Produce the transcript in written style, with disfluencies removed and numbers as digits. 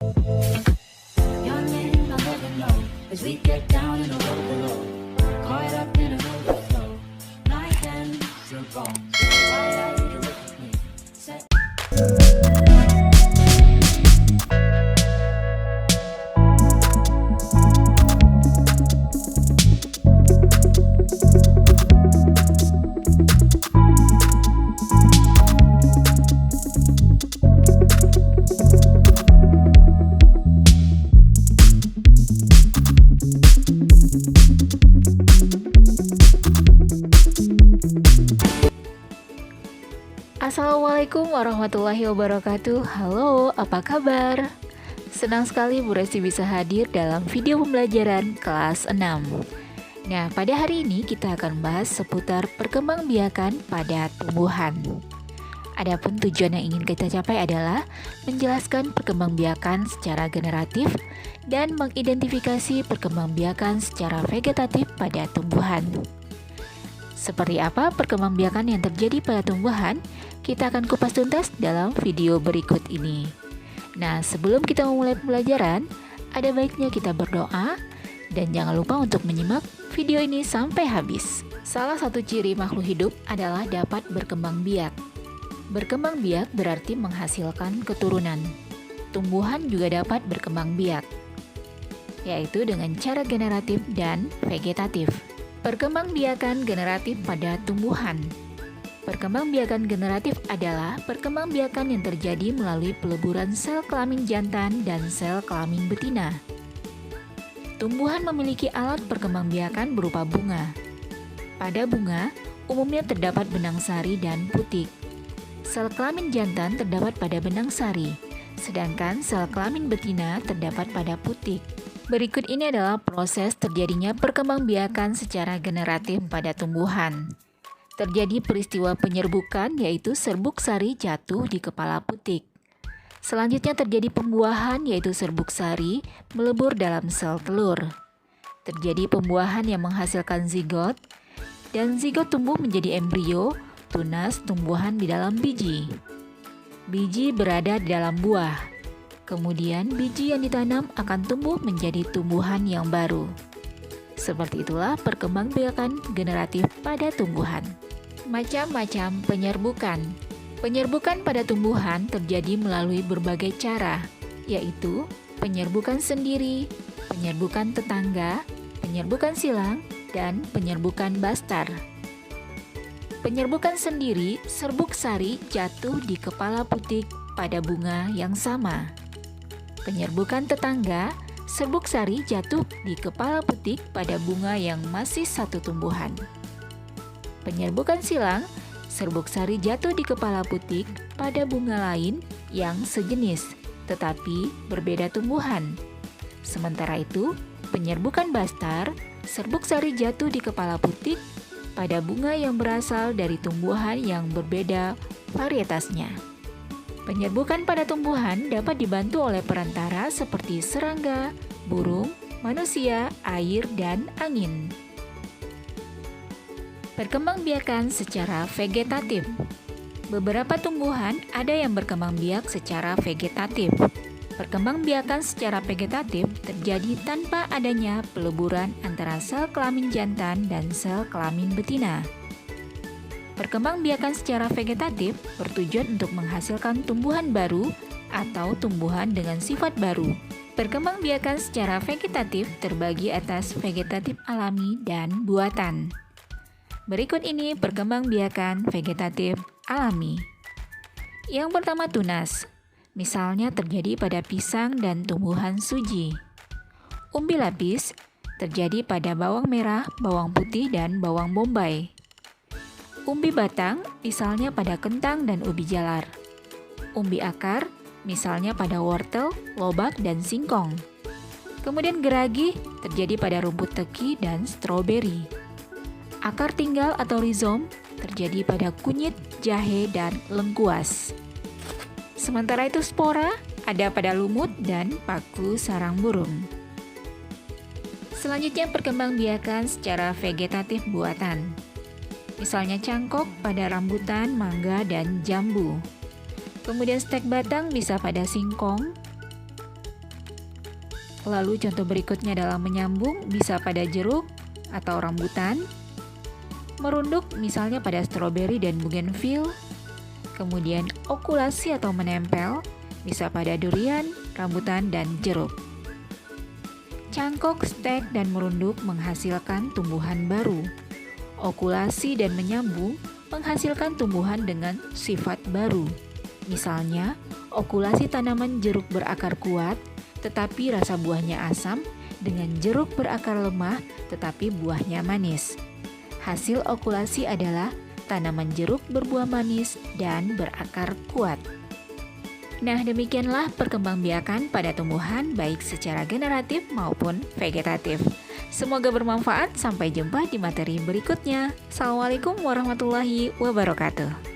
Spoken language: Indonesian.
Your name I never know, as we get down in the road below, caught up in an overflow, night and your bones. Why are you with me? Say Assalamualaikum warahmatullahi wabarakatuh. Halo, apa kabar? Senang sekali Bu Resti bisa hadir dalam video pembelajaran kelas 6. Nah, pada hari ini kita akan bahas seputar perkembangbiakan pada tumbuhan. Adapun tujuan yang ingin kita capai adalah menjelaskan perkembangbiakan secara generatif dan mengidentifikasi perkembangbiakan secara vegetatif pada tumbuhan. Seperti apa perkembangbiakan yang terjadi pada tumbuhan? Kita akan kupas tuntas dalam video berikut ini. Nah, sebelum kita memulai pembelajaran, ada baiknya kita berdoa dan jangan lupa untuk menyimak video ini sampai habis. Salah satu ciri makhluk hidup adalah dapat berkembang biak. Berkembang biak berarti menghasilkan keturunan. Tumbuhan juga dapat berkembang biak, yaitu dengan cara generatif dan vegetatif. Perkembangbiakan generatif pada tumbuhan. Perkembangbiakan generatif adalah perkembangbiakan yang terjadi melalui peleburan sel kelamin jantan dan sel kelamin betina. Tumbuhan memiliki alat perkembangbiakan berupa bunga. Pada bunga, umumnya terdapat benang sari dan putik. Sel kelamin jantan terdapat pada benang sari, sedangkan sel kelamin betina terdapat pada putik. Berikut ini adalah proses terjadinya perkembangbiakan secara generatif pada tumbuhan. Terjadi peristiwa penyerbukan, yaitu serbuk sari jatuh di kepala putik. Selanjutnya terjadi pembuahan, yaitu serbuk sari melebur dalam sel telur. Terjadi pembuahan yang menghasilkan zigot, dan zigot tumbuh menjadi embrio, tunas tumbuhan di dalam biji. Biji berada di dalam buah. Kemudian biji yang ditanam akan tumbuh menjadi tumbuhan yang baru. Seperti itulah perkembangbiakan generatif pada tumbuhan. Macam-macam penyerbukan. Penyerbukan pada tumbuhan terjadi melalui berbagai cara, yaitu penyerbukan sendiri, penyerbukan tetangga, penyerbukan silang, dan penyerbukan bastar. Penyerbukan sendiri, serbuk sari jatuh di kepala putik pada bunga yang sama. Penyerbukan tetangga, serbuk sari jatuh di kepala putik pada bunga yang masih satu tumbuhan. Penyerbukan silang, serbuk sari jatuh di kepala putik pada bunga lain yang sejenis, tetapi berbeda tumbuhan. Sementara itu, penyerbukan bastar, serbuk sari jatuh di kepala putik pada bunga yang berasal dari tumbuhan yang berbeda varietasnya. Penyerbukan pada tumbuhan dapat dibantu oleh perantara seperti serangga, burung, manusia, air, dan angin. Perkembangbiakan secara vegetatif. Beberapa tumbuhan ada yang berkembang biak secara vegetatif. Perkembangbiakan secara vegetatif terjadi tanpa adanya peleburan antara sel kelamin jantan dan sel kelamin betina. Perkembangbiakan secara vegetatif bertujuan untuk menghasilkan tumbuhan baru atau tumbuhan dengan sifat baru. Perkembangbiakan secara vegetatif terbagi atas vegetatif alami dan buatan. Berikut ini perkembangbiakan vegetatif alami. Yang pertama tunas. Misalnya terjadi pada pisang dan tumbuhan suji. Umbi lapis terjadi pada bawang merah, bawang putih, dan bawang bombay. Umbi batang, misalnya pada kentang dan ubi jalar. Umbi akar, misalnya pada wortel, lobak, dan singkong. Kemudian geragi, terjadi pada rumput teki dan stroberi. Akar tinggal atau rizom, terjadi pada kunyit, jahe, dan lengkuas. Sementara itu spora, ada pada lumut dan paku sarang burung. Selanjutnya perkembangbiakan secara vegetatif buatan. Misalnya cangkok pada rambutan, mangga, dan jambu. Kemudian stek batang bisa pada singkong. Lalu contoh berikutnya dalam menyambung bisa pada jeruk atau rambutan, merunduk misalnya pada stroberi dan bougainville, kemudian okulasi atau menempel bisa pada durian, rambutan, dan jeruk. Cangkok, stek, dan merunduk menghasilkan tumbuhan baru. Okulasi dan menyambung menghasilkan tumbuhan dengan sifat baru. Misalnya, okulasi tanaman jeruk berakar kuat tetapi rasa buahnya asam dengan jeruk berakar lemah tetapi buahnya manis. Hasil okulasi adalah tanaman jeruk berbuah manis dan berakar kuat. Nah, demikianlah perkembangbiakan pada tumbuhan baik secara generatif maupun vegetatif. Semoga bermanfaat. Sampai jumpa di materi berikutnya. Assalamualaikum warahmatullahi wabarakatuh.